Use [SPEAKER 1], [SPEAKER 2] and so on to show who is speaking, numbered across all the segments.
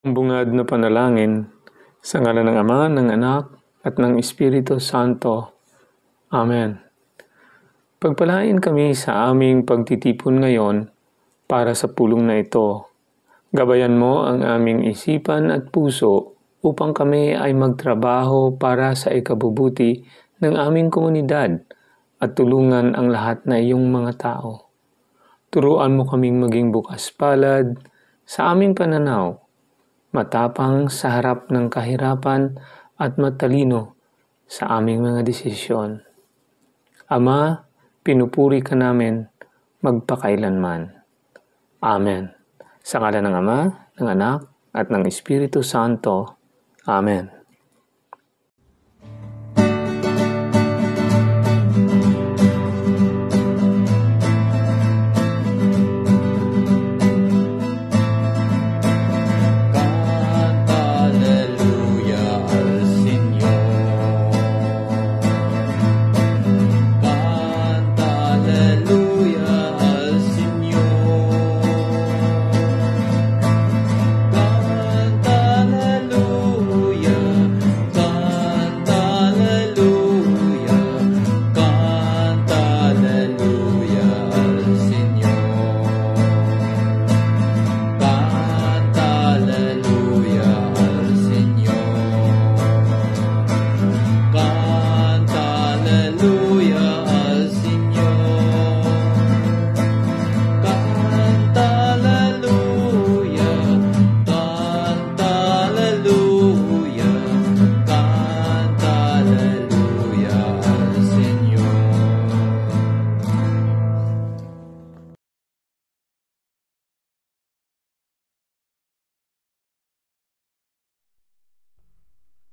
[SPEAKER 1] Bungad na panalangin sa ngalan ng Ama, ng Anak, at ng Espiritu Santo. Amen. Pagpalain kami sa aming pagtitipon ngayon para sa pulong na ito. Gabayan mo ang aming isipan at puso upang kami ay magtrabaho para sa ikabubuti ng aming komunidad at tulungan ang lahat na iyong mga tao. Turuan mo kaming maging bukas palad sa aming pananaw, matapang sa harap ng kahirapan at matalino sa aming mga desisyon. Ama, pinupuri ka namin magpakailanman. Amen. Sa ngalan ng Ama, ng Anak, at ng Espiritu Santo. Amen.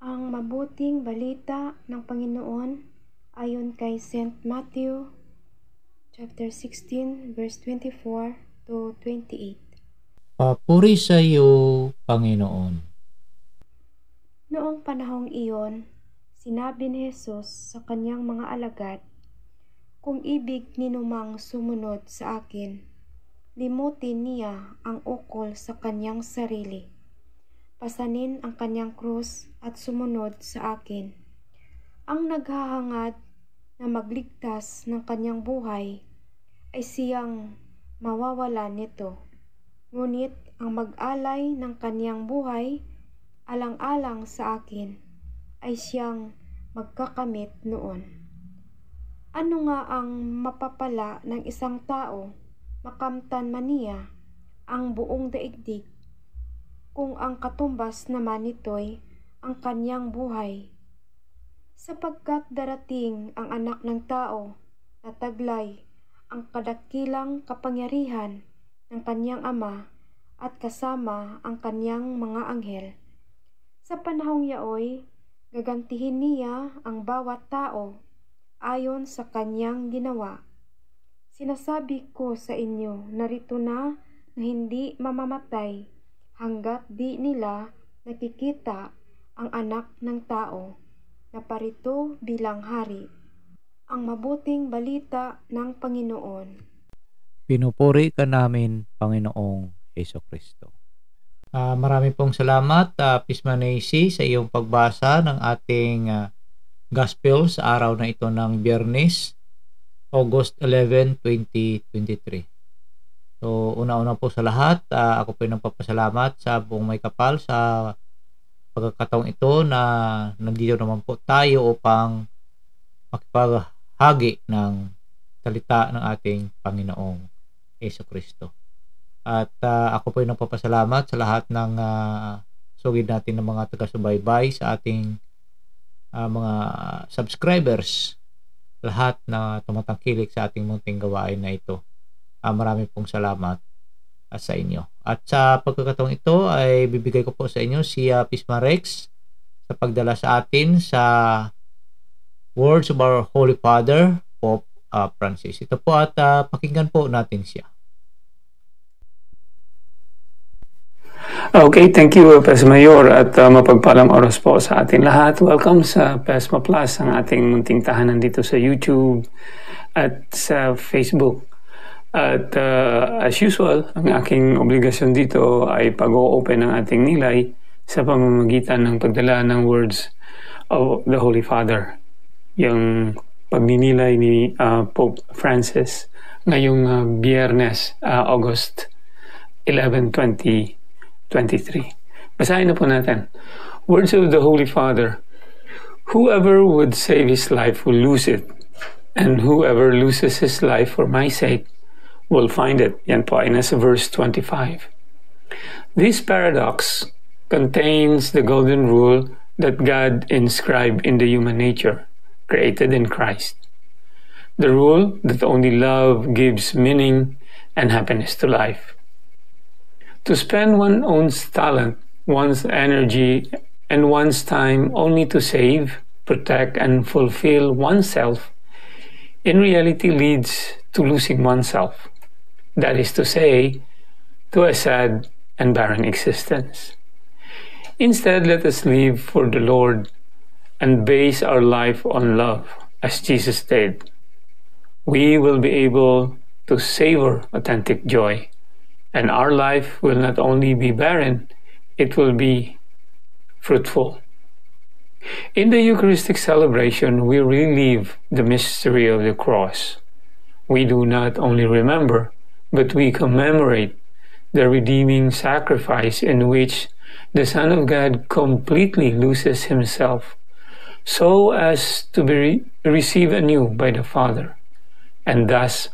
[SPEAKER 2] Ang mabuting balita ng Panginoon ayon kay St. Matthew chapter 16 verse 24 to 28.
[SPEAKER 3] Papuri sa iyo, Panginoon.
[SPEAKER 2] Noong panahong iyon, sinabi ni Jesus sa kanyang mga alagad, "Kung ibig ninumang sumunod sa akin, limutin niya ang ukol sa kanyang sarili. Pasanin ang kanyang krus at sumunod sa akin. Ang naghahangad na magligtas ng kanyang buhay ay siyang mawawalan nito. Ngunit ang mag-alay ng kanyang buhay alang-alang sa akin ay siyang magkakamit noon." Ano nga ang mapapala ng isang tao makamtan man niya ang buong daigdig kung ang katumbas naman nito'y ang kanyang buhay? Sapagkat darating ang Anak ng Tao na taglay ang kadakilang kapangyarihan ng kanyang Ama at kasama ang kanyang mga anghel. Sa panahong yaoy, gagantihin niya ang bawat tao ayon sa kanyang ginawa. Sinasabi ko sa inyo, narito na hindi mamamatay hanggat di nila nakikita ang Anak ng Tao na parito bilang hari. Ang mabuting balita ng Panginoon.
[SPEAKER 3] Pinupuri ka namin, Panginoong Jesucristo. Marami pong salamat, Pismanesi, sa iyong pagbasa ng ating Gospel sa araw na ito ng Biyernes, August 11, 2023. So, una-una po sa lahat, ako po nagpapasalamat sa buong may kapal sa pagkakataong ito na nandito naman po tayo upang makipaghagi ng salita ng ating Panginoong Jesucristo. At ako po nagpapasalamat sa lahat ng sugid natin ng mga taga-subaybay sa ating mga subscribers, lahat na tumatangkilik sa ating munting gawain na ito. Marami pong salamat sa inyo. At sa pagkakataong ito ay bibigay ko po sa inyo si Pisma Rex sa pagdala sa atin sa words of our Holy Father, Pope Francis. Ito po at pakinggan po natin siya.
[SPEAKER 1] Okay, thank you, Pesma Mayor, at mapagpalang oras po sa ating lahat. Welcome sa Pesma Plus, ang ating munting tahanan dito sa YouTube at sa Facebook. At as usual, ang aking obligasyon dito ay pag-o-open ng ating nilay sa pamamagitan ng pagdala ng words of the Holy Father. Yung pagninilay ni Pope Francis ngayong Biyernes, August 11, 2023. Basahin na po natin. Words of the Holy Father. Whoever would save his life will lose it, and whoever loses his life for my sake will find it. Yan po ay nasa verse 25. This paradox contains the golden rule that God inscribed in the human nature, created in Christ. The rule that only love gives meaning and happiness to life. To spend one's own talent, one's energy, and one's time only to save, protect, and fulfill oneself in reality leads to losing oneself. That is to say, to a sad and barren existence. Instead, let us live for the Lord and base our life on love, as Jesus did. We will be able to savor authentic joy, and our life will not only be barren, it will be fruitful. In the Eucharistic celebration, we relive the mystery of the cross. We do not only remember, but we commemorate the redeeming sacrifice in which the Son of God completely loses himself so as to be received anew by the Father, and thus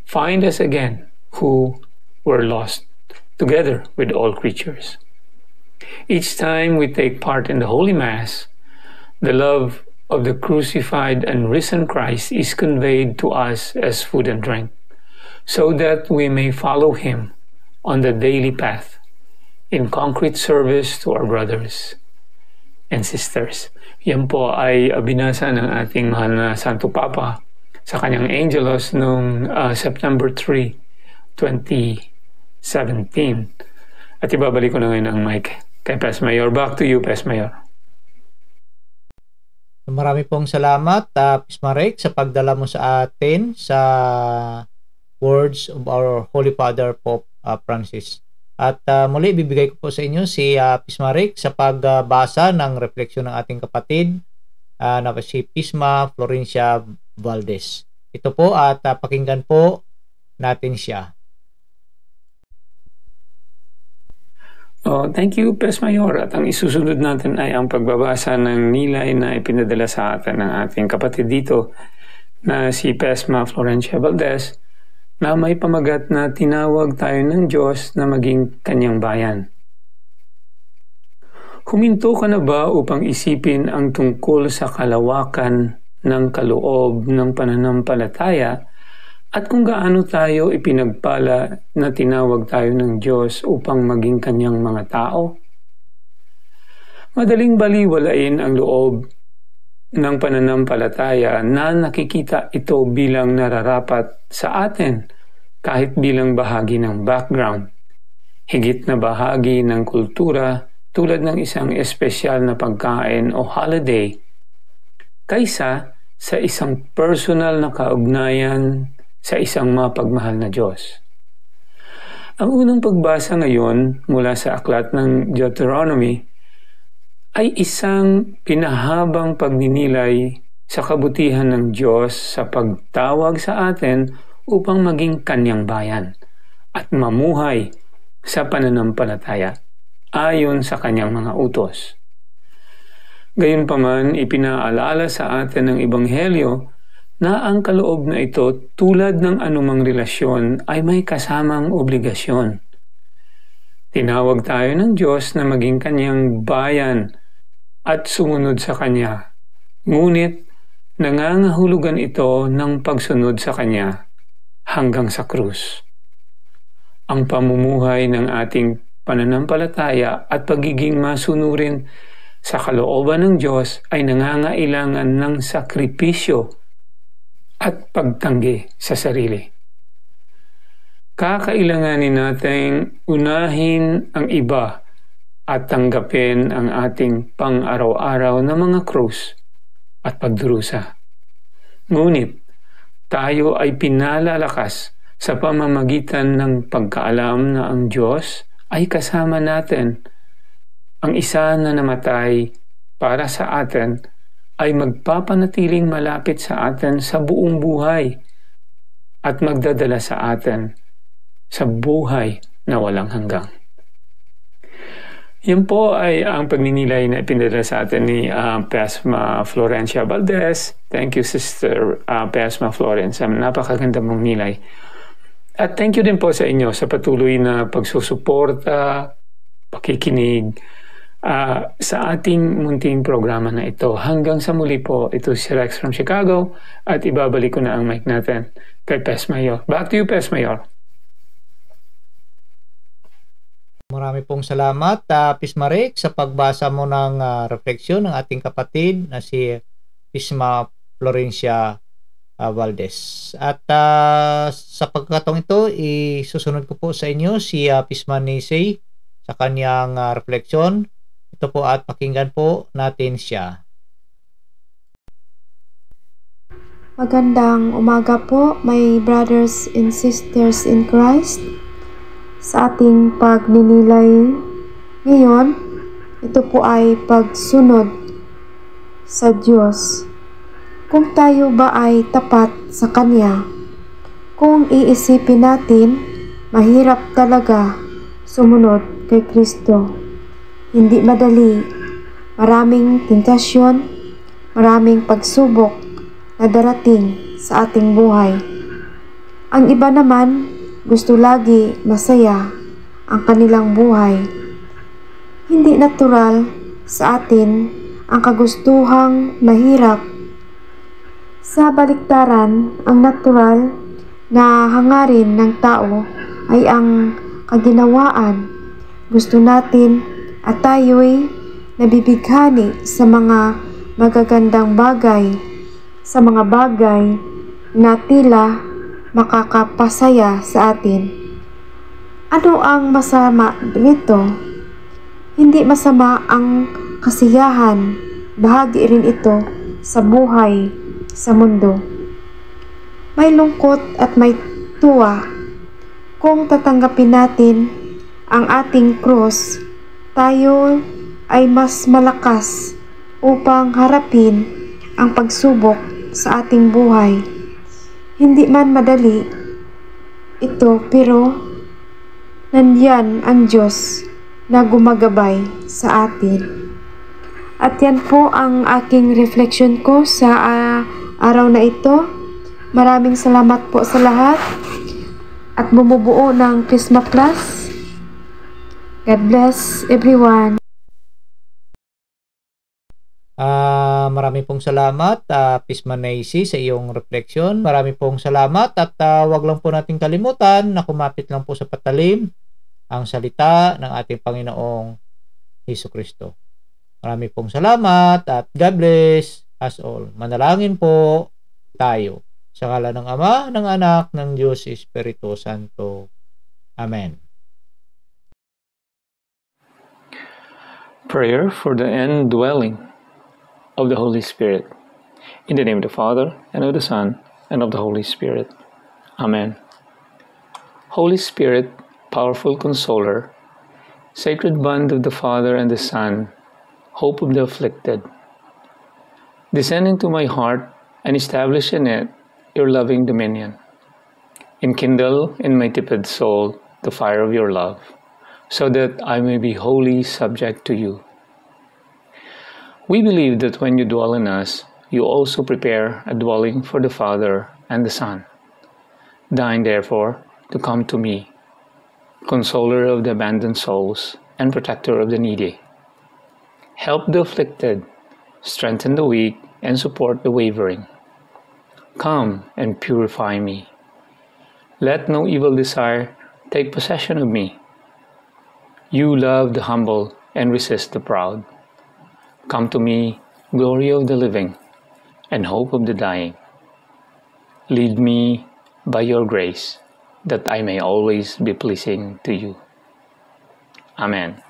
[SPEAKER 1] find us again who were lost together with all creatures. Each time we take part in the Holy Mass, the love of the crucified and risen Christ is conveyed to us as food and drink, so that we may follow him on the daily path in concrete service to our brothers and sisters. Yan po ay binasa ng ating mahal na Santo Papa sa kanyang Angelos noong September 3, 2017. At ibabalik ko na ngayon ang mic kay Pes Mayor. Back to you, Pes Mayor.
[SPEAKER 3] Marami pong salamat, Pismarek, sa pagdala mo sa atin sa words of our Holy Father, Pope Francis. At muli, bibigay ko po sa inyo si Pismarek sa pagbasa ng refleksyon ng ating kapatid na si Pisma Florencia Valdez. Ito po at pakinggan po natin siya.
[SPEAKER 1] Thank you, Pes Mayor. At ang isusunod natin ay ang pagbabasa ng nilay na ipinadala sa atin ng ating kapatid dito na si Pisma Florencia Valdez, na may pamagat na tinawag tayo ng Diyos na maging kanyang bayan. Huminto ka na ba upang isipin ang tungkol sa kalawakan ng kaloob ng pananampalataya at kung gaano tayo ipinagpala na tinawag tayo ng Diyos upang maging kanyang mga tao? Madaling baliwalain ang loob ng pananampalataya na nakikita ito bilang nararapat sa atin kahit bilang bahagi ng background, higit na bahagi ng kultura tulad ng isang espesyal na pagkain o holiday, kaysa sa isang personal na kaugnayan sa isang mapagmahal na Diyos. Ang unang pagbasa ngayon mula sa aklat ng Deuteronomy ay isang pinahabang pagninilay sa kabutihan ng Diyos sa pagtawag sa atin upang maging kanyang bayan at mamuhay sa pananampalataya ayon sa kanyang mga utos. Gayunpaman, ipinaalala sa atin ng Ebanghelyo na ang kaloob na ito tulad ng anumang relasyon ay may kasamang obligasyon. Tinawag tayo ng Diyos na maging kanyang bayan at sumunod sa Kanya. Ngunit nangangahulugan ito ng pagsunod sa Kanya hanggang sa krus. Ang pamumuhay ng ating pananampalataya at pagiging masunurin sa kalooban ng Diyos ay nangangailangan ng sakripisyo at pagtanggi sa sarili. Kakailanganin nating unahin ang iba at tanggapin ang ating pang-araw-araw na mga krus at pagdurusa. Ngunit tayo ay pinalalakas sa pamamagitan ng pagkaalam na ang Diyos ay kasama natin. Ang isa na namatay para sa atin ay magpapanatiling malapit sa atin sa buong buhay at magdadala sa atin sa buhay na walang hanggan. Yan po ay ang pagninilay na ipinadala sa atin ni Pesma Florencia Valdez. Thank you, Sister Pesma Florence. Napakaganda mong nilay. At thank you din po sa inyo sa patuloy na pagsusuporta, pakikinig sa ating munting programa na ito. Hanggang sa muli po, ito si Rex from Chicago at ibabalik ko na ang mic natin kay Pesmayor. Back to you, Pesmayor.
[SPEAKER 3] Marami pong salamat, Pismarek, sa pagbasa mo ng refleksyon ng ating kapatid na si Pesma Florencia Valdez. At sa pagkakataong ito, isusunod ko po sa inyo si Pisma Nisey sa kanyang refleksyon. Ito po at pakinggan po natin siya.
[SPEAKER 2] Magandang umaga po, my brothers and sisters in Christ. Sa ating pagninilay ngayon, ito po ay pagsunod sa Diyos. Kung tayo ba ay tapat sa Kanya, kung iisipin natin, mahirap talaga sumunod kay Kristo. Hindi madali, maraming tentasyon, maraming pagsubok na darating sa ating buhay. Ang iba naman, gusto lagi masaya ang kanilang buhay. Hindi natural sa atin ang kagustuhang mahirap. Sa baliktaran, ang natural na hangarin ng tao ay ang kaginawaan. Gusto natin at tayo'y nabibighani sa mga magagandang bagay, sa mga bagay na tila makakapasaya sa atin. Ano ang masama dito? Hindi masama ang kasiyahan. Bahagi rin ito sa buhay sa mundo. May lungkot at may tuwa. Kung tatanggapin natin ang ating krus, tayo ay mas malakas upang harapin ang pagsubok sa ating buhay. Hindi man madali ito, pero nandiyan ang Diyos na gumagabay sa atin. At yan po ang aking reflection ko sa araw na ito. Maraming salamat po sa lahat at bumubuo ng Christmas class. God bless everyone.
[SPEAKER 3] Marami pong salamat, Pesma Nisey, sa iyong refleksyon. Marami pong salamat at wag lang po natin kalimutan na kumapit lang po sa patalim ang salita ng ating Panginoong Hesukristo. Marami pong salamat at God bless us all. Manalangin po tayo. Sa ngalan ng Ama, ng Anak, ng Diyos Espiritu Santo. Amen.
[SPEAKER 1] Prayer for the indwelling of the Holy Spirit. In the name of the Father, and of the Son, and of the Holy Spirit. Amen. Holy Spirit, powerful consoler, sacred bond of the Father and the Son, hope of the afflicted, descend into my heart and establish in it your loving dominion. Enkindle in my tepid soul the fire of your love, so that I may be wholly subject to you. We believe that when you dwell in us, you also prepare a dwelling for the Father and the Son. Deign, therefore, to come to me, consoler of the abandoned souls and protector of the needy. Help the afflicted, strengthen the weak, and support the wavering. Come and purify me. Let no evil desire take possession of me. You love the humble and resist the proud. Come to me, glory of the living, and hope of the dying. Lead me by your grace, that I may always be pleasing to you. Amen.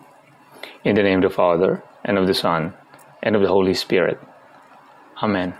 [SPEAKER 1] In the name of the Father, and of the Son, and of the Holy Spirit. Amen.